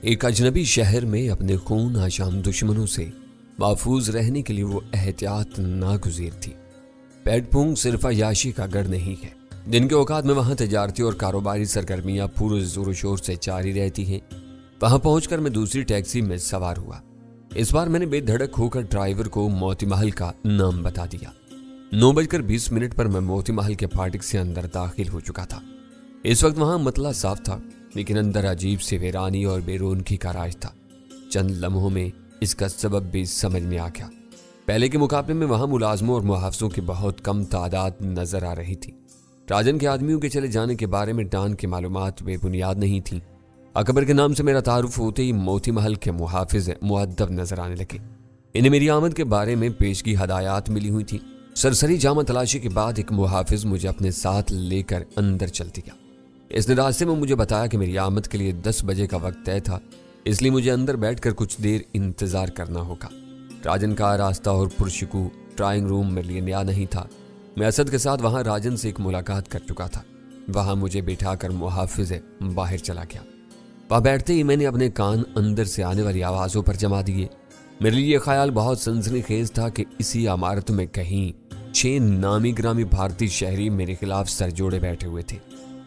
ایک اجنبی شہر میں اپنے خون آشام دشمنوں سے محفوظ رہنے کے لیے وہ احتیاط ناگزیر تھی۔ پیٹ پونگ صرف عیاشی کا گڑھ نہیں ہے۔ دن کے اوقات میں وہاں تجارتی اور کاروباری سرگرمیاں پورے زور و شور سے جاری رہتی ہیں۔ وہاں پہنچ کر میں دوسری ٹیکسی میں سوار ہوا۔ اس بار میں نے بے دھڑک ہو کر ڈرائیور کو موتی محل کا نام بتا دیا۔ 9:20 پر میں موتی محل کے پھاٹک سے اندر داخل ہو چکا تھا۔ اس وقت وہاں مطلع صاف تھا، لیکن اندر عجیب سی ویرانی اور بے رونقی کا راج تھا۔ چند لمحوں میں اس کا سبب بھی سمجھ میں آ گیا۔ پہلے کے مقابلے میں وہاں ملازموں اور محافظوں کی بہت کم تعداد نظر آ رہی تھی۔ راجن کے آدمیوں کے چلے جانے کے بارے میں ڈان کی معلومات بے بنیاد نہیں تھیں۔ اکبر کے نام سے میرا تعارف ہوتے ہی موتی محل کے محافظ مؤدب نظر آنے لگے۔ انہیں میری آمد کے بارے میں پیشگی ہدایات ملی ہوئی تھی۔ سرسری جامہ تلاشی کے بعد ایک محافظ مجھے اپنے ساتھ لے کر اندر چل دیا۔ اس نے راستے میں مجھے بتایا کہ میری آمد کے لیے 10 بجے کا وقت طے تھا، اس لیے مجھے اندر بیٹھ کر کچھ دیر انتظار کرنا ہوگا۔ راجن کا راستہ اور پرشکو ڈرائنگ روم میں لیے نیا نہیں تھا۔ میں اسد کے ساتھ وہاں راجن سے ایک ملاقات کر چکا تھا۔ وہاں مجھے بٹھا کر محافظ باہر چلا گیا۔ وہاں بیٹھتے ہی میں نے اپنے کان اندر سے آنے والی آوازوں پر جما دیے۔ میرے لیے یہ خیال بہت سنسنی خیز تھا کہ اسی عمارت میں کہیں 6 نامی گرامی بھارتی شہری میرے خلاف سر جوڑے بیٹھے ہوئے تھے۔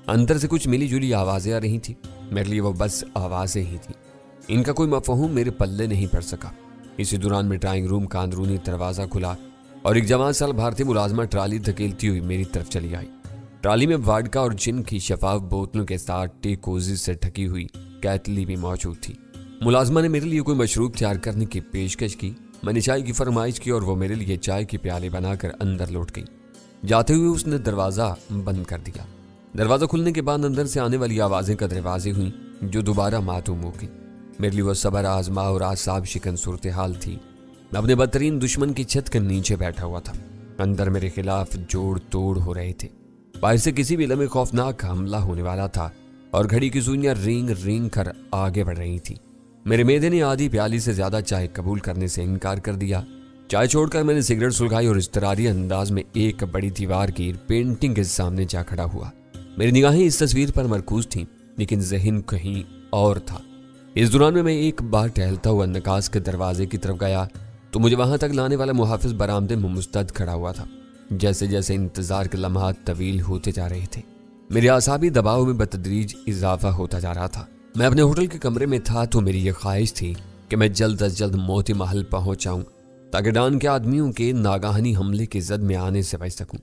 اندر سے کچھ ملی جلی آوازیں آ رہی تھی۔ میرے لیے وہ بس آوازیں ہی تھیں، ان کا کوئی مفہوم میرے پلے نہیں پڑ سکا۔ اسی دوران میں ڈرائنگ روم کا اندرونی دروازہ کھلا اور ایک جوان سال بھارتی ملازمہ ٹرالی دھکیلتی ہوئی میری طرف چلی آئی۔ ٹرالی میں واڈکا اور جن کی شفاف بوتلوں کے ساتھ ٹیکوزی سے ڈھکی ہوئی کیتلی بھی موجود تھی۔ ملازمہ نے میرے لیے کوئی مشروب تیار کرنے کی پیشکش کی۔ میں نے چائے کی فرمائش کی اور وہ میرے لیے چائے کی پیالے بنا کر اندر لوٹ گئی۔ جاتے ہوئے اس نے دروازہ بند کر دیا۔ دروازہ کھلنے کے بعد اندر سے آنے والی آوازیں قدرے واضح ہوئیں جو دوبارہ معدوم ہو گئی۔ میرے لیے وہ صبر آزما اور اعصاب شکن صورتحال تھی۔ میں اپنے بدترین دشمن کی چھت کے نیچے بیٹھا ہوا تھا۔ اندر میرے خلاف جوڑ توڑ ہو رہے تھے۔ باہر سے کسی بھی لمحے خوفناک حملہ ہونے والا تھا اور گھڑی کی سوئیاں رینگ رینگ کر آگے بڑھ رہی تھی۔ میرے معدے نے آدھی پیالی سے زیادہ چائے قبول کرنے سے انکار کر دیا۔ چائے چھوڑ کر میں نے سگریٹ سلگائی اور اضطراری انداز میں ایک بڑی دیوار کی پینٹنگ کے سامنے جا کھڑا ہوا۔ میری نگاہیں اس تصویر پر مرکوز تھیں، لیکن ذہن کہیں اور تھا۔ اس دوران میں ایک بار ٹہلتا ہوا نکاس کے دروازے کی طرف گیا تو مجھے وہاں تک لانے والا محافظ برآمدے میں مستعد کھڑا ہوا تھا۔ جیسے جیسے انتظار کے لمحات طویل ہوتے جا رہے تھے، میرے اعصابی دباؤ میں بتدریج اضافہ ہوتا جا رہا تھا۔ میں اپنے ہوٹل کے کمرے میں تھا تو میری یہ خواہش تھی کہ میں جلد از جلد موتی محل پہنچ جاؤں تاکہ ڈان کے آدمیوں کے ناگہانی حملے کی زد میں آنے سے بچ سکوں۔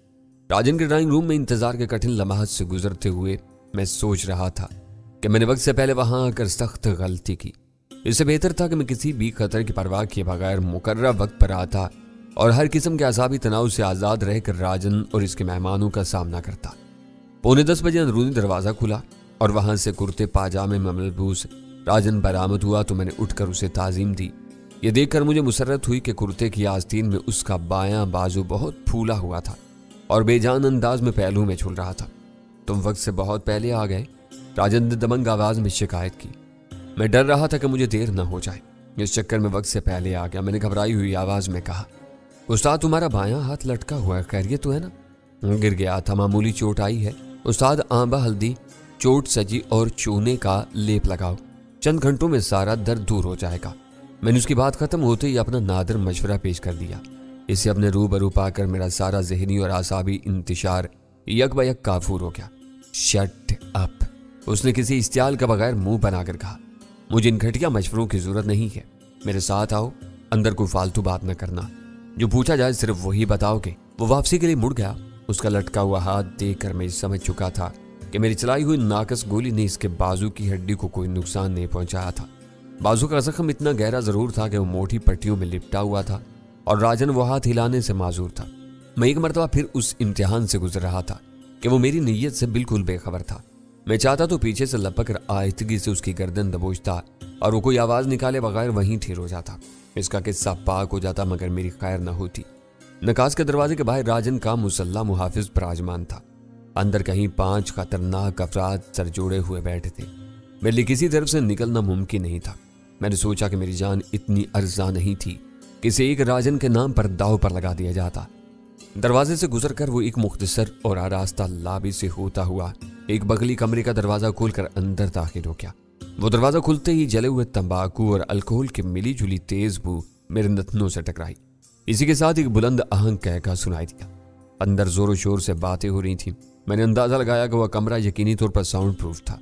راجن کے ڈرائنگ روم میں انتظار کے کٹھن لمحات سے گزرتے ہوئے میں سوچ رہا تھا کہ میں نے وقت سے پہلے وہاں آ کر سخت غلطی کی۔ اس سے بہتر تھا کہ میں کسی بھی خطر کی پرواہ کیے بغیر مقررہ وقت پر آتا اور ہر قسم کے اعصابی تناؤ سے آزاد رہ کر راجن اور اس کے مہمانوں کا سامنا کرتا۔ 9:45 بجے اندرونی دروازہ کھلا اور وہاں سے کرتے پاجامے میں ملبوس راجن برآمد ہوا تو میں نے اٹھ کر اسے تعظیم دی۔ یہ دیکھ کر مجھے مسرت ہوئی کہ کرتے کی آستین میں اس کا بایاں بازو بہت پھولا ہوا تھا اور بے جان انداز میں پہلو میں جھول رہا تھا۔ تم وقت سے بہت پہلے آ گئے، راجن نے دمنگ آواز میں شکایت کی۔ میں ڈر رہا تھا کہ مجھے دیر نہ ہو جائے، اس چکر میں وقت سے پہلے آ گیا۔ میں نے گھبرائی ہوئی آواز میں کہا، استاد تمہارا بایاں ہاتھ لٹکا ہوا ہے، خیریت تو ہے نا؟ گر گیا تھا، معمولی چوٹ آئی ہے۔ استاد آمبا ہلدی چوٹ سجی اور چونے کا لیپ لگاؤ، چند گھنٹوں میں سارا درد دور ہو جائے گا۔ میں نے اس کی بات ختم ہوتے ہی اپنا نادر مشورہ پیش کر دیا۔ اسے اپنے روبرو پا کر میرا سارا ذہنی اور اعصابی انتشار یک بہ یک کافور ہو گیا۔ شٹ اپ، اس نے کسی استعال کا بغیر منہ بنا کر کہا، مجھے ان گھٹیا مشوروں کی ضرورت نہیں ہے، میرے ساتھ آؤ، اندر کوئی فالتو بات نہ کرنا، جو پوچھا جائے صرف وہی بتاؤ کہ۔ وہ واپسی کے لیے مڑ گیا۔ اس کا لٹکا ہوا ہاتھ دیکھ کر میں سمجھ چکا تھا کہ میری چلائی ہوئی ناقص گولی نے اس کے بازو کی ہڈی کو کوئی نقصان نہیں پہنچایا تھا۔ بازو کا زخم اتنا گہرا ضرور تھا کہ وہ موٹی پٹیوں میں لپٹا ہوا تھا اور راجن وہ ہاتھ ہلانے سے معذور تھا۔ میں ایک مرتبہ پھر اس امتحان سے گزر رہا تھا کہ وہ میری نیت سے بالکل بے خبر تھا۔ میں چاہتا تو پیچھے سے لپک کر آہستگی سے اس کی گردن دبوچتا اور وہ کوئی آواز نکالے بغیر وہیں ٹھیر ہو جاتا، اس کا قصہ پاک ہو جاتا، مگر میری خیر نہ ہوتی۔ نکاس کے دروازے کے باہر راجن کا مسلح محافظ براجمان تھا۔ اندر کہیں 5 خطرناک افراد سر جوڑے ہوئے بیٹھے تھے۔ میرے لیے کسی طرف سے نکلنا ممکن نہیں تھا۔ میں نے سوچا کہ میری جان اتنی ارزاں نہیں تھی کہ اسے ایک راجن کے نام پر داؤ پر لگا دیا جاتا۔ دروازے سے گزر کر وہ ایک مختصر اور آراستہ لابی سے ہوتا ہوا ایک بغلی کمرے کا دروازہ کھول کر اندر داخل ہو گیا۔ वो दरवाजा खुलते ही जले हुए तंबाकू और अल्कोहल की मिली जुली तेज बू मेरे नथनों से टकराई। इसी के साथ एक बुलंद आहंग कहका सुनाई दिया। अंदर जोरों शोर से बातें हो रही थी। मैंने अंदाजा लगाया कि वह कमरा यकीनी तौर पर साउंड प्रूफ था।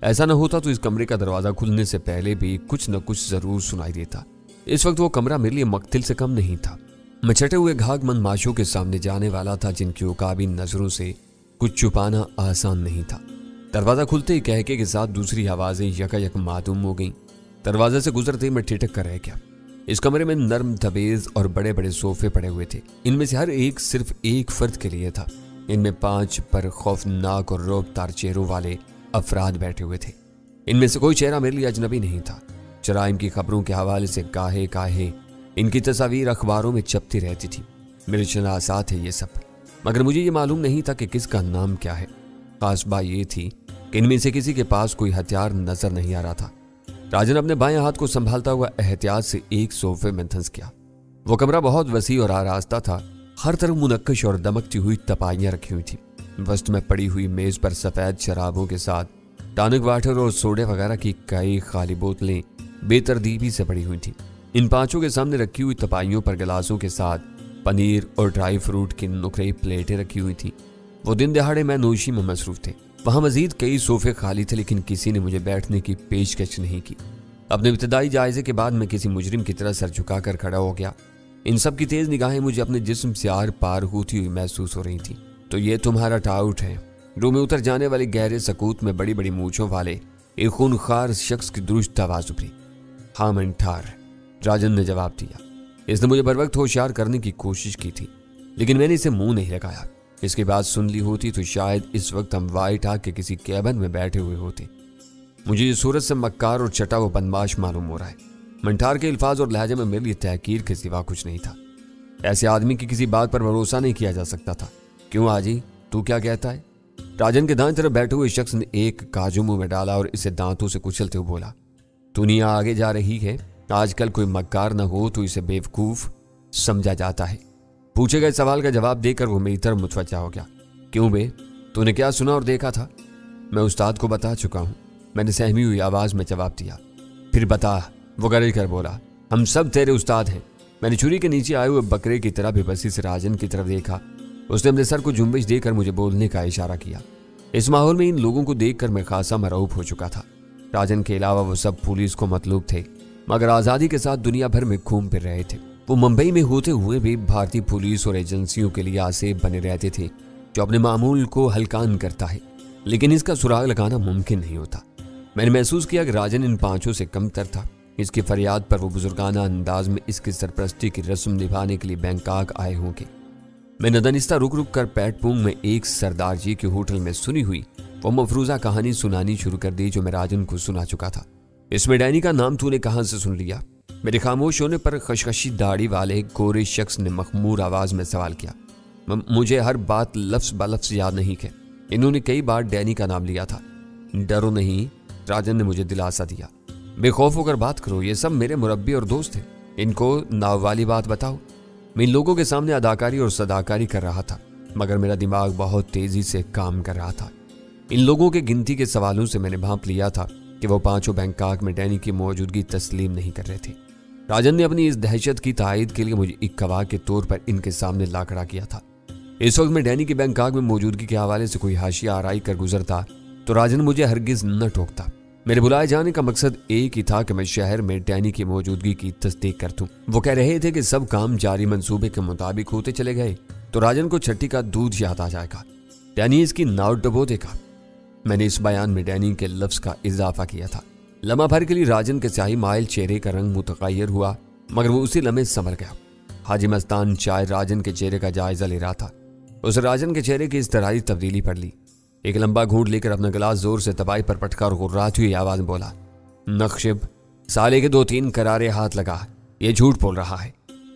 ऐसा न होता तो इस कमरे का दरवाजा खुलने से पहले भी कुछ न कुछ जरूर सुनाई देता। इस वक्त वो कमरा मेरे लिए मक्तिल से कम नहीं था। मैं छटे हुए घाघमंद माशों के सामने जाने वाला था, जिनकी उकाबी नजरों से कुछ छुपाना आसान नहीं था। दरवाजा खुलते ही कहके के साथ दूसरी आवाजें यकायक मातूम हो गईं। दरवाजे से गुजरते ही मैं ठिठक कर रह गया। इस कमरे में नर्म तबेज और बड़े बड़े सोफे पड़े हुए थे। इनमें से हर एक सिर्फ एक फर्द के लिए था। इनमें 5 पर खौफनाक और रौबदार चेहरों वाले अफराद बैठे हुए थे। इनमें से कोई चेहरा मेरे लिए अजनबी नहीं था। जराइम की खबरों के हवाले से गाहे गाहे इनकी तस्वीर अखबारों में छपती रहती थी। मेरे शनासात है ये सब, मगर मुझे ये मालूम नहीं था कि किसका नाम क्या है। खास बात ये थी कि इनमें से किसी के पास कोई हथियार नजर नहीं आ रहा था। राजन अपने बाएं हाथ को संभालता हुआ एहतियात से एक सोफे में धंस गया। वो कमरा बहुत वसी और आरास्ता था। हर तरफ मुनक्कश और दमकती हुई तपाइयां रखी हुई थी। वस्त में पड़ी हुई मेज पर सफेद शराबों के साथ टॉनिक वाटर और सोडे वगैरह की कई खाली बोतलें बेतरतीबी से पड़ी हुई थी। इन 5 के सामने रखी हुई तपाइयों पर गिलासों के साथ पनीर और ड्राई फ्रूट की नुकरी प्लेटें रखी हुई थी। वो दिन दहाड़े मैं नोशी में मसरूफ थे। वहां मजीद कई सोफे खाली थे, लेकिन किसी ने मुझे बैठने की पेशकश नहीं की। अपने इब्तदाई जायजे के बाद मैं किसी मुजरिम की तरह सर झुकाकर खड़ा हो गया। इन सब की तेज निगाहें मुझे अपने जिस्म से आर पार होती हुई महसूस हो रही थी। तो ये तुम्हारा टाउट है? रूम में उतर जाने वाले गहरे सकूत में बड़ी बड़ी मूंछों वाले एक खूनखार शख्स की दुरुस्त आवाज उभरी। हाँ मंठार, राजन ने जवाब दिया। इसने मुझे बर वक्त होशियार करने की कोशिश की थी, लेकिन मैंने इसे मुंह नहीं लगाया। इसकी बात सुन ली होती तो शायद इस वक्त हम व्हाइट हाउस के किसी कैबिन में बैठे हुए होते। मुझे ये सूरत से मक्कार और चटा वो बदमाश मालूम हो रहा है। मंठार के अल्फाज और लहजे में मेरे लिए तहकीर के सिवा कुछ नहीं था। ऐसे आदमी की किसी बात पर भरोसा नहीं किया जा सकता था। क्यों आजी, तू क्या कहता है? राजन के दाएं तरफ बैठे हुए शख्स ने एक काजू मुंह में डाला और इसे दांतों से कुचलते हुए बोला, दुनिया आगे जा रही है। आजकल कोई मक्कार न हो तो इसे बेवकूफ समझा जाता है। पूछे गए सवाल का जवाब देकर वो मेरी तरफ मुतवज्जा हो गया। क्यों बे, तूने क्या सुना और देखा था? मैं उस्ताद को बता चुका हूं, मैंने सहमी हुई आवाज में जवाब दिया। फिर बता, वो गरज कर बोला। हम सब तेरे उस्ताद हैं। मैंने छुरी के नीचे आए हुए बकरे की तरह बेबसी से राजन की तरफ देखा। उसने अपने सर को जुम्बिश देकर मुझे बोलने का इशारा किया। इस माहौल में इन लोगों को देखकर मैं खासा मरऊब हो चुका था। राजन के अलावा वो सब पुलिस को मतलूब थे, मगर आज़ादी के साथ दुनिया भर में घूम फिर रहे थे। वो मुंबई में होते हुए भी भारतीय पुलिस और एजेंसियों के लिए आसेब बने रहते थे, जो अपने मामूल को हल्कान करता है, लेकिन इसका सुराग लगाना मुमकिन नहीं होता। मैंने महसूस किया कि राजन इन 5 से कमतर था। इसकी फरियाद पर वो बुजुर्गाना अंदाज में इसकी सरपरस्ती की रस्म निभाने के लिए बैंकॉक आए होंगे। मैंने दनिस्ता रुक रुक कर पैटपुंग में एक सरदार जी के होटल में सुनी हुई वो मफरूजा कहानी सुनानी शुरू कर दी, जो मैं राजन को सुना चुका था। इसमें डैनी का नाम तूने कहां से सुन लिया? मेरे खामोश होने पर खशखशी दाढ़ी वाले गोरे शख्स ने मखमूर आवाज में सवाल किया। मुझे हर बात लफ्ज ब लफ्ज याद नहीं है। इन्होंने कई बार डैनी का नाम लिया था। डरो नहीं, राजन ने मुझे दिलासा दिया। बेखौफ होकर बात करो, ये सब मेरे मुरब्बी और दोस्त हैं। इनको नाव वाली बात बताओ। मैं इन लोगों के सामने अदाकारी और सदाकारी कर रहा था, मगर मेरा दिमाग बहुत तेजी से काम कर रहा था। इन लोगों के गिनती के सवालों से मैंने भांप लिया था कि वो 5 बैंकॉक में डैनी की मौजूदगी तस्लीम नहीं कर रहे थे। राजन ने अपनी इस दहशत की तायद के लिए मुझे एक गवाह के तौर पर इनके सामने ला खड़ा किया था। इस वक्त मैं डैनी की बैंकॉक में मौजूदगी के हवाले से कोई हाशिया आराई कर गुजरता तो राजन मुझे हरगिज न टोकता। मेरे बुलाए जाने का मकसद एक ही था कि मैं शहर में डैनी की मौजूदगी की तस्दीक कर दूं। वो कह रहे थे कि सब काम जारी मंसूबे के मुताबिक होते चले गए तो राजन को छठी का दूध याद आ जाएगा। डैनी इसकी नाव डबो देगा। मैंने इस बयान में डैनी के लफ्ज का इजाफा किया था। लम्हा भर के लिए राजन के स्याही माइल चेहरे का रंग मुतगय्यर हुआ, मगर वो उसी लम्हे संभल गया। हाजी मस्तान चाय राजन के चेहरे का जायजा ले रहा था। उस राजन के चेहरे की इस तरह तब्दीली पड़ ली। एक लंबा घूंट लेकर अपना गिलास जोर से तबाई पर पटका और गुर्राती हुई आवाज में बोला, नक्शिब, साले के 2-3 करारे हाथ लगा, ये झूठ बोल रहा है।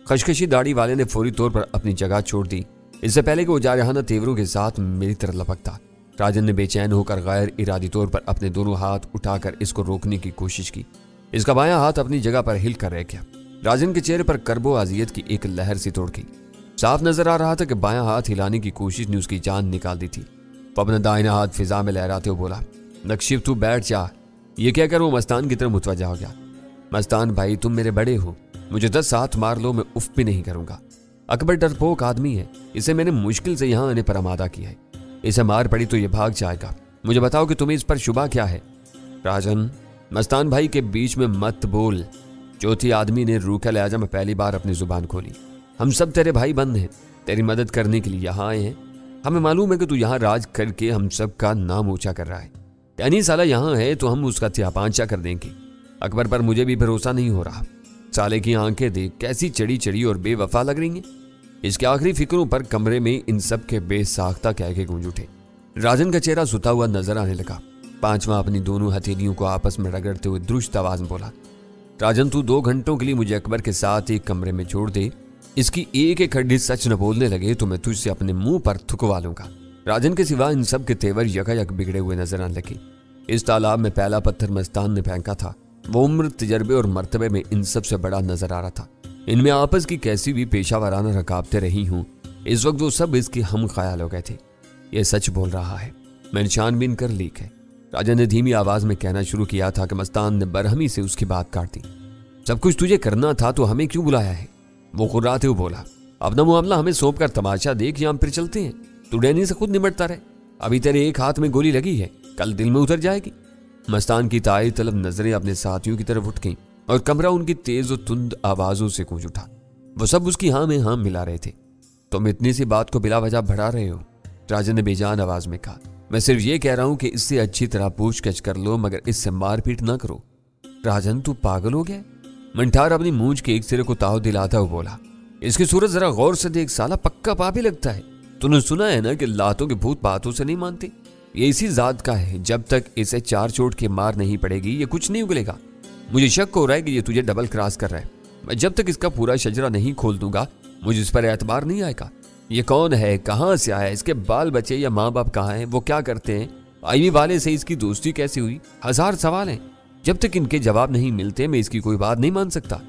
खशखशी दाढ़ी वाले ने फौरी तौर पर अपनी जगह छोड़ दी, इससे पहले कि वो जारहाना तेवरों के साथ मेरी तरफ लपकता। राजन ने बेचैन होकर गैर इरादी तौर पर अपने दोनों हाथ उठाकर इसको रोकने की कोशिश की। इसका बायां हाथ अपनी जगह पर हिल कर रह गया। राजन के चेहरे पर करबो अजियत की एक लहर सी तोड़ गई। साफ नजर आ रहा था कि बायां हाथ हिलाने की कोशिश ने उसकी जान निकाल दी थी। वो अपना दाहिना हाथ फिजा में लहराते हुए बोला, नक्शिब तू बैठ जा, ये कहकर वो मस्तान की तरफ मुतवज्जा हो गया। मस्तान भाई, तुम मेरे बड़े हो, मुझे 10 हाथ मार लो, मैं उफ भी नहीं करूंगा। अकबर डरपोक आदमी है, इसे मैंने मुश्किल से यहाँ आने पर आमादा किया है। इसे मार पड़ी तो ये भाग जाएगा। मुझे बताओ कि तुम्हें इस पर शुबा क्या है? राजन, मस्तान भाई के बीच में मत बोल। चौथी आदमी ने रूखा लहजा में पहली बार अपनी जुबान खोली। हम सब तेरे भाई बंद हैं, तेरी मदद करने के लिए यहाँ आए हैं। हमें मालूम है कि तू यहाँ राज करके हम सब का नाम ऊंचा कर रहा है। यानी साला यहाँ है तो हम उसका त्यापांचा कर देंगे। अकबर पर मुझे भी भरोसा नहीं हो रहा। साले की आंखें देख कैसी चढ़ी चढ़ी और बेवफा लग रही हैं। इसके आखिरी फिक्रों पर कमरे में इन सब के बेसाख्ता कह के गूंज उठे। राजन का चेहरा सुता हुआ नजर आने लगा। पांचवा अपनी दोनों हथेलियों को आपस में रगड़ते हुए दुरुस्त आवाज में बोला, राजन, तू 2 घंटों के लिए मुझे अकबर के साथ एक कमरे में छोड़ दे। इसकी एक एक हड्डी सच न बोलने लगे तो मैं तुझसे अपने मुंह पर थुकवा लूंगा। राजन के सिवा इन सब के तेवर यकायक बिगड़े हुए नजर आने लगे। इस तालाब में पहला पत्थर मस्तान ने फेंका था। वो उम्र, तजर्बे और मर्तबे में इन सबसे बड़ा नजर आ रहा था। इनमें आपस की कैसी भी पेशा वाराना रकाबतें रही हूं, इस वक्त वो सब इसके हम ख्याल हो गए थे। ये सच बोल रहा है, मैंने छानबीन कर लीक है। राजा ने धीमी आवाज में कहना शुरू किया था कि मस्तान ने बरहमी से उसकी बात काट दी। सब कुछ तुझे करना था तो हमें क्यों बुलाया है? वो खुर्राते हुए बोला, अपना मामला हमें सौंप कर तमाशा देख, या हम फिर चलते हैं। तू डैनी से खुद निमटता रहे। अभी तेरे एक हाथ में गोली लगी है, कल दिल में उतर जाएगी। मस्तान की ताई तलब नजरें अपने साथियों की तरफ उठ गईं और कमरा उनकी तेज और तुंद आवाजों से गूंज उठा। वो सब उसकी हाँ में हाँ मिला रहे थे। तुम इतनी सी बात को बिला वजह बढ़ा रहे हो, राजा ने बेजान आवाज में कहा। मैं सिर्फ ये कह रहा हूं कि इससे अच्छी तरह पूछगछ कर लो, मगर इससे मारपीट ना करो। राजन, तू पागल हो गया? मंठार अपनी मूंछ के एक सिरे को ताव दिलाता हुआ बोला, इसकी सूरत जरा गौर से देख, साला पक्का पापी लगता है। तूने सुना है ना कि लातों के भूत बातों से नहीं मानते। ये इसी जात का है, जब तक इसे 4 चोट के मार नहीं पड़ेगी ये कुछ नहीं उगलेगा। मुझे शक हो रहा है कि ये तुझे डबल क्रॉस कर रहा है। मैं जब तक इसका पूरा शजरा नहीं खोल दूंगा मुझे इस पर एतबार नहीं आएगा। ये कौन है, कहाँ से आया, इसके बाल बच्चे या माँ बाप कहाँ हैं, वो क्या करते हैं, आईवी वाले से इसकी दोस्ती कैसे हुई, 1000 सवाल हैं। जब तक इनके जवाब नहीं मिलते मैं इसकी कोई बात नहीं मान सकता।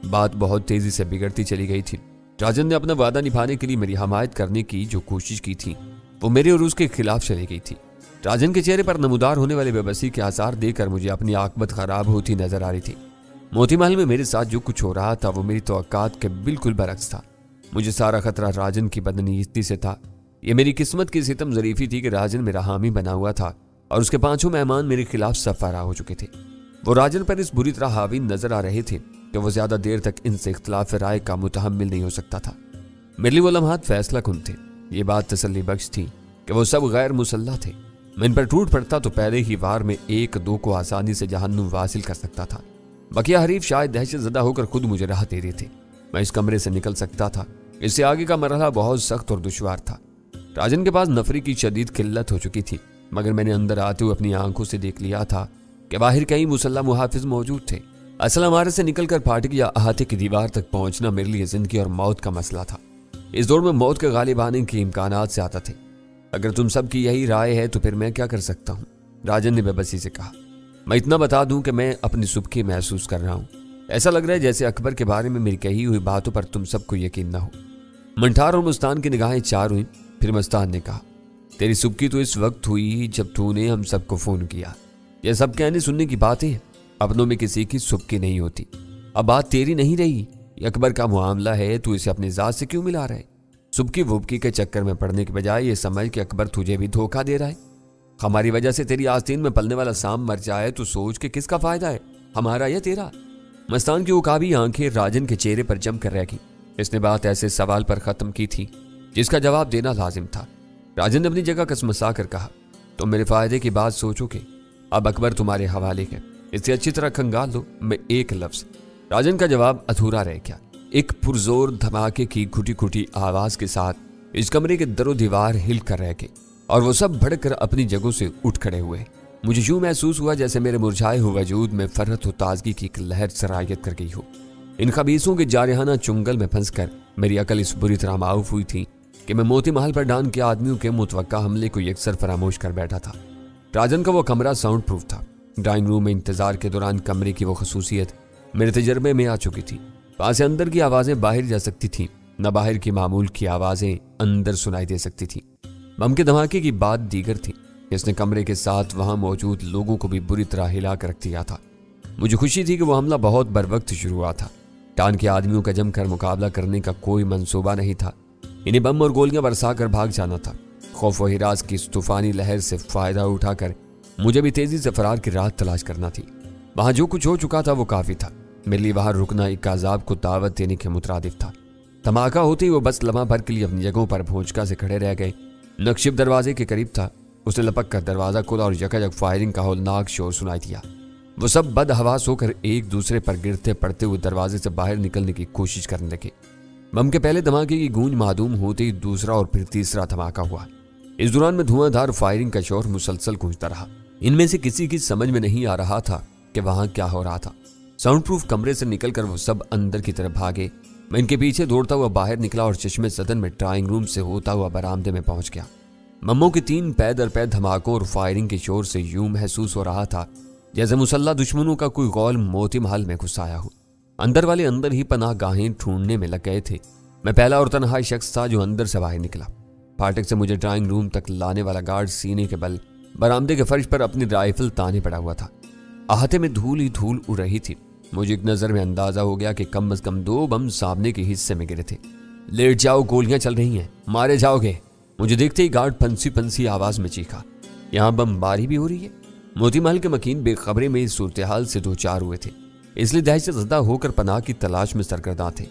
बात बहुत तेजी से बिगड़ती चली गई थी। राजन ने अपना वादा निभाने के लिए मेरी हमायत करने की जो कोशिश की थी वो मेरे और उसके खिलाफ चली गई थी। राजन के चेहरे पर नमूदार होने वाले बेबसी के आसार देखकर मुझे अपनी आकबत खराब होती नजर आ रही थी। मोती महल में मेरे साथ जो कुछ हो रहा था वो मेरी तवक्कात के बिल्कुल बरक्स था। मुझे सारा खतरा राजन की बदनीयती से था। ये मेरी किस्मत की सितम ज़रीफी थी कि राजन मेरा हामी बना हुआ था और उसके 5 मेहमान मेरे खिलाफ सफारा हो चुके थे। वो राजन पर इस बुरी तरह हावी नजर आ रहे थे कि वो ज्यादा देर तक इनसे इख्तलाफ राय का मुतहम्मिल नहीं हो सकता था। मेरे लिए वो लम्हात फैसला कुन थे। ये बात तसल्ली बख्श थी कि वो सब गैर मुसल्लह थे। मैं इन पर टूट पड़ता तो पहले ही वार में 1-2 को आसानी से जहन्नुम वासिल कर सकता था। बकिया हरीफ शायद दहशत ज़दा होकर खुद मुझे राह दे रहे थे। मैं इस कमरे से निकल सकता था। इससे आगे का मरहला बहुत सख्त और दुश्वार था। राजन के पास नफरी की शदीद किल्लत हो चुकी थी, मगर मैंने अंदर आते हुए अपनी आंखों से देख लिया था कि बाहर कई मुसल्ला मुहाफिज मौजूद थे। असल हमारे से निकलकर फाटक या अहाते की दीवार तक पहुंचना मेरे लिए जिंदगी और मौत का मसला था। इस दौर में मौत के गालिब आने के इम्कानात से आता थे। अगर तुम सब की यही राय है तो फिर मैं क्या कर सकता हूँ, राजन ने बेबसी से कहा। मैं इतना बता दूं कि मैं अपनी सुबह महसूस कर रहा हूँ। ऐसा लग रहा है जैसे अकबर के बारे में मेरी कही हुई बातों पर तुम सबको यकीन न हो। मंठार और मुस्तान की निगाहें चार हुई। फिर मुस्तान ने कहा, तेरी सुबह तो इस वक्त हुई जब तूने हम सबको फोन किया। यह सब कहने सुनने की बातें हैं, अपनों में किसी की सुबह नहीं होती। अब बात तेरी नहीं रही, अकबर का मामला है, तू इसे अपनी जात से क्यों मिला रहा है? सुबकी वुबकी के चक्कर में पड़ने के बजाय ये समझ कि अकबर तुझे भी धोखा दे रहा है। हमारी वजह से तेरी आस्तीन में पलने वाला सांप मर जाए तो सोच के किसका फायदा है, हमारा या तेरा? मस्तान की उकाबी आंखें राजन के चेहरे पर जम कर रह गई। इसने बात ऐसे सवाल पर खत्म की थी जिसका जवाब देना लाजिम था। राजन ने अपनी जगह कसमसा कर कहा, तुम मेरे फायदे की बात सोचोगे, अब अकबर तुम्हारे हवाले है, इसे अच्छी तरह खंगाल लो। मैं एक लफ्ज। राजन का जवाब अधूरा रह गया। एक पुरजोर धमाके की घुटी घुटी आवाज के साथ इस कमरे के दरो दीवार हिल कर रह गए और वो सब भड़क कर अपनी जगहों से उठ खड़े हुए। मुझे यूं महसूस हुआ जैसे मेरे मुरझाए हुए वजूद में फर्रत और ताजगी की एक लहर सरायत कर गई हो। इन खबीसों के जारहाना चुंगल में फंसकर मेरी अकल इस बुरी तरह माऊफ हुई थी कि मैं मोती महल पर डान के आदमियों के मुतवक्का हमले को यकसर फरामोश कर बैठा था। राजन का वो कमरा साउंड प्रूफ था। ड्राइंग रूम में इंतजार के दौरान कमरे की वो खसूसियत मेरे तजर्बे में आ चुकी थी। वहां से अंदर की आवाजें बाहर जा सकती थी, न बाहर की मामूल की आवाजें अंदर सुनाई दे सकती थी। बम के धमाके की बात दीगर थी। इसने कमरे के साथ वहां मौजूद लोगों को भी बुरी तरह हिला कर रख दिया था। मुझे खुशी थी कि वो हमला बहुत बर वक्त शुरू हुआ था। डान के आदमियों का जमकर मुकाबला करने का कोई मंसूबा नहीं था। इन्हें बम और गोलियां बरसा कर भाग जाना था। खौफ व हिरास की इस तूफानी लहर से फायदा उठाकर मुझे भी तेजी से फरार की राह तलाश करना थी। वहां जो कुछ हो चुका था वो काफी था। मेरे लिए वहां रुकना एक अजाब को दावत देने के मुतरादिफ था। धमाका होते ही वो बस लम्हा भर के लिए अपनी जगहों पर भोंचका से खड़े रह गए। नक्शिब दरवाजे के करीब था। उसने लपक कर दरवाजा खोला और यकायक फायरिंग का हौलनाक शोर सुनाई दिया। वो सब बदहवास होकर एक दूसरे पर गिरते पड़ते हुए दरवाजे से बाहर निकलने की कोशिश करने लगे। बम के पहले धमाके की गूंज मादूम होते ही दूसरा और फिर तीसरा धमाका हुआ। इस दौरान में धुआंधार फायरिंग का शोर मुसलसल गूंजता रहा। इनमें से किसी की समझ में नहीं आ रहा था कि वहां क्या हो रहा था। साउंड प्रूफ कमरे से निकलकर वो सब अंदर की तरफ भागे। मैं इनके पीछे दौड़ता हुआ बाहर निकला और चश्मे सदन में ड्राइंग रूम से होता हुआ बरामदे में पहुंच गया। मम्मों के 3 पै दर पै धमाकों और फायरिंग के शोर से यूं महसूस हो रहा था जैसे मुसल्ला दुश्मनों का कोई गौल मोती महल में घुस आया हो। अंदर वाले अंदर ही पनाह गाहें ढूंढने में लग गए थे। मैं पहला और तनहा शख्स था जो अंदर से बाहर निकला। फाटक से मुझे ड्राइंग रूम तक लाने वाला गार्ड सीने के बल बरामदे के फर्श पर अपनी राइफल ताने पड़ा हुआ था। अहाते में धूल ही धूल उड़ रही थी। मुझे एक नजर में अंदाजा हो गया कि कम से कम 2 बम सामने के हिस्से में गिरे थे। लेट जाओ, गोलियां चल रही हैं, मारे जाओगे। मुझे देखते ही गार्ड पंसी पंसी आवाज में चीखा, यहाँ बमबारी भी हो रही है। मोती महल के मकीन बेखबरे में इस सूरत हाल से 2-4 हुए थे, इसलिए दहशत ज़दा होकर पनाह की तलाश में सरगर्दा थे।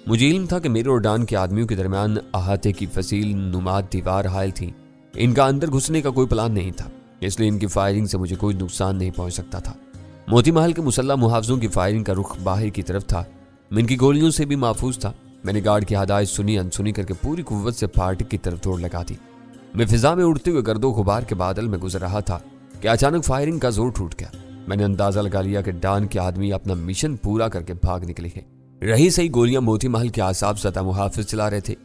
मुझे इल्म था कि मेरे और डान के आदमियों के दरमियान अहाते की फसील नुमाद दीवार हायल थी। इनका अंदर घुसने का कोई प्लान नहीं था, इसलिए इनकी फायरिंग से मुझे कोई नुकसान नहीं पहुंच सकता था। मोती महल के मुसल्ला मुहाफिजों की फायरिंग का रुख बाहर की तरफ था। मैं इनकी गोलियों से भी महफूज था। मैंने गार्ड की हदायत सुनी अनसुनी करके पूरी कुव्वत से फाटक की तरफ दौड़ लगा दी। मैं फिजा में उड़ते हुए गर्दो गुबार के बादल में गुजर रहा था कि अचानक फायरिंग का जोर टूट गया। मैंने अंदाजा लगा लिया कि डान के आदमी अपना मिशन पूरा करके भाग निकले हैं। रही सही गोलियां मोती महल के आसाब सतह मुहाफिज चला रहे थे।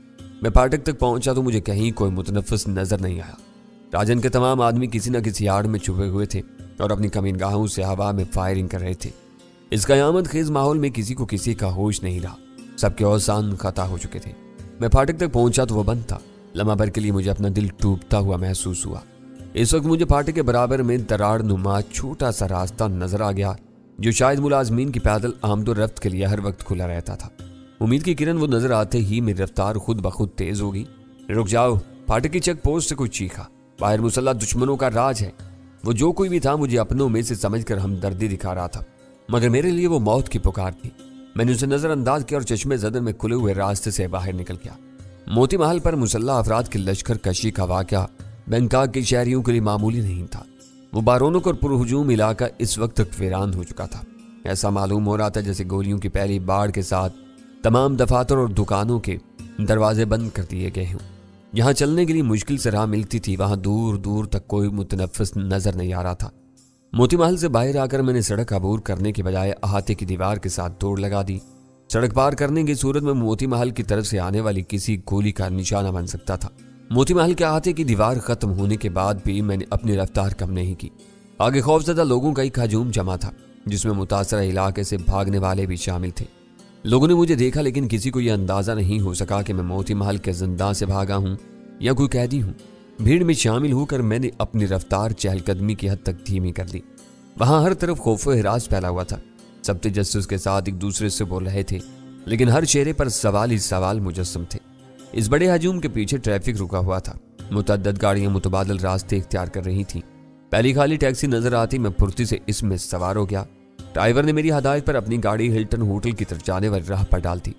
मैं फाटक तक पहुंचा तो मुझे कहीं कोई मुतनफिस नजर नहीं आया। राजन के तमाम आदमी किसी न किसी आड़ में छुपे हुए थे और अपनी कमीनगाहों से हवा में फायरिंग कर रहे थे। इस कयामत खेज माहौल में किसी को किसी का होश नहीं रहा। सबके औसान खता हो चुके थे। मैं फाटक तक पहुंचा तो वह बंद था। लम्हा भर के लिए मुझे अपना दिल टूटता हुआ महसूस हुआ। इस वक्त मुझे फाटक के बराबर में दरार नुमा छोटा सा रास्ता नजर आ गया जो शायद मुलाजमीन की पैदल आमदोरफ्त के लिए हर वक्त खुला रहता था। उम्मीद की किरण वो नजर आते ही मेरी रफ्तार खुद ब खुद तेज होगी। रुक जाओ, फाटक की चेक पोस्ट से कुछ चीखा। बाहर मुसल्ला दुश्मनों का राज है। वो जो कोई भी था मुझे अपनों में से समझकर हमदर्दी दिखा रहा था, मगर मेरे लिए वो मौत की पुकार थी। मैंने उसे नजरअंदाज किया और चश्मे ज़दन में खुले हुए रास्ते से बाहर निकल गया। मोती महल पर मुसल्ला अफराद की लश्कर कशी का वाक़या बैंकॉक के शहरियों के लिए मामूली नहीं था। वो बारोनक और पुरहुजूम इलाका इस वक्त तक वीरान हो चुका था। ऐसा मालूम हो रहा था जैसे गोलियों की पहली बाढ़ के साथ तमाम दफातर और दुकानों के दरवाजे बंद कर दिए गए हों। यहाँ चलने के लिए मुश्किल से राह मिलती थी, वहां दूर दूर तक कोई मुतनफिस नजर नहीं आ रहा था। मोती महल से बाहर आकर मैंने सड़क अबूर करने के बजाय अहाते की दीवार के साथ दौड़ लगा दी। सड़क पार करने की सूरत में मोती महल की तरफ से आने वाली किसी गोली का निशाना बन सकता था। मोती महल के अहाते की दीवार खत्म होने के बाद भी मैंने अपनी रफ्तार कम नहीं की। आगे खौफजदा लोगों का एक हजूम जमा था जिसमें मुतासरा इलाके से भागने वाले भी शामिल थे। लोगों ने मुझे देखा, लेकिन किसी को यह अंदाजा नहीं हो सका कि मैं मोती महल के जिंदा से भागा हूं या कोई कैदी हूं। भीड़ में शामिल होकर मैंने अपनी रफ्तार चहलकदमी की हद तक धीमी कर ली। वहां हर तरफ खौफ व हिरास फैला हुआ था। सब तजस्सुस के साथ एक दूसरे से बोल रहे थे, लेकिन हर चेहरे पर सवाल ही सवाल मुजस्सम थे। इस बड़े हजूम के पीछे ट्रैफिक रुका हुआ था। मुतअद्दिद गाड़ियां मुतबादिल रास्ते इख्तियार कर रही थीं। पहली खाली टैक्सी नजर आती मैं फुर्ती से इसमें सवार हो गया। ड्राइवर ने मेरी हदायत पर अपनी गाड़ी हिल्टन होटल की तरफ जाने वाली राह पर डाल दी।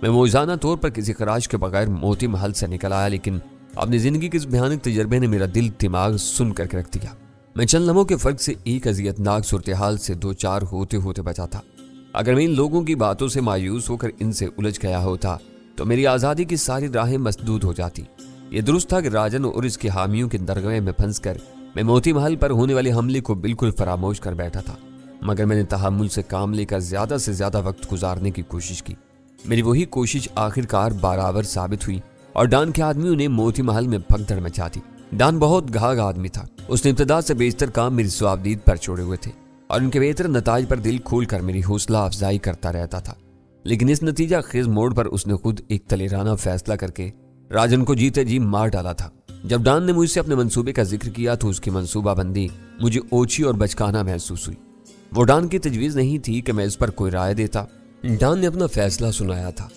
मैं मौज़ाना तौर पर किसी खराश के बगैर मोती महल से निकल आया, लेकिन अपनी जिंदगी के इस भयानक तजर्बे ने मेरा दिल दिमाग सुन करके रख दिया। मैं चंद लम्हों के फर्क से एक अजियतनाक सूरत हाल से 2-4 होते होते बचा था। अगर मैं इन लोगों की बातों से मायूस होकर इनसे उलझ गया होता तो मेरी आज़ादी की सारी राहें मसदूद हो जाती। ये दुरुस्त था कि राजन और इसके हामियों के दरगवे में फंस कर मैं मोती महल पर होने वाले हमले को बिल्कुल फरामोश कर बैठा था, मगर मैंने तहम्मुल से काम लेकर ज्यादा से ज्यादा वक्त गुजारने की कोशिश की। मेरी वही कोशिश आखिरकार बराबर साबित हुई और डान के आदमियों ने मोती महल में भगदड़ मचा दी। डान बहुत घाघ आदमी था। उसने इब्तदा से बेशतर काम मेरी स्वाबदीद पर छोड़े हुए थे और उनके बेहतर नताज पर दिल खोल कर मेरी हौसला अफजाई करता रहता था। लेकिन इस नतीजा खेज मोड़ पर उसने खुद एक तलेराना फैसला करके राजन को जीते जी मार डाला था। جب ڈان نے مجھ سے اپنے منصوبے کا ذکر کیا تو اس کی منصوبہ بندی مجھے اوچھی اور بچکانہ محسوس ہوئی۔ وہ ڈان کی تجویز نہیں تھی کہ میں اس پر کوئی رائے دیتا۔ ڈان نے اپنا فیصلہ سنایا تھا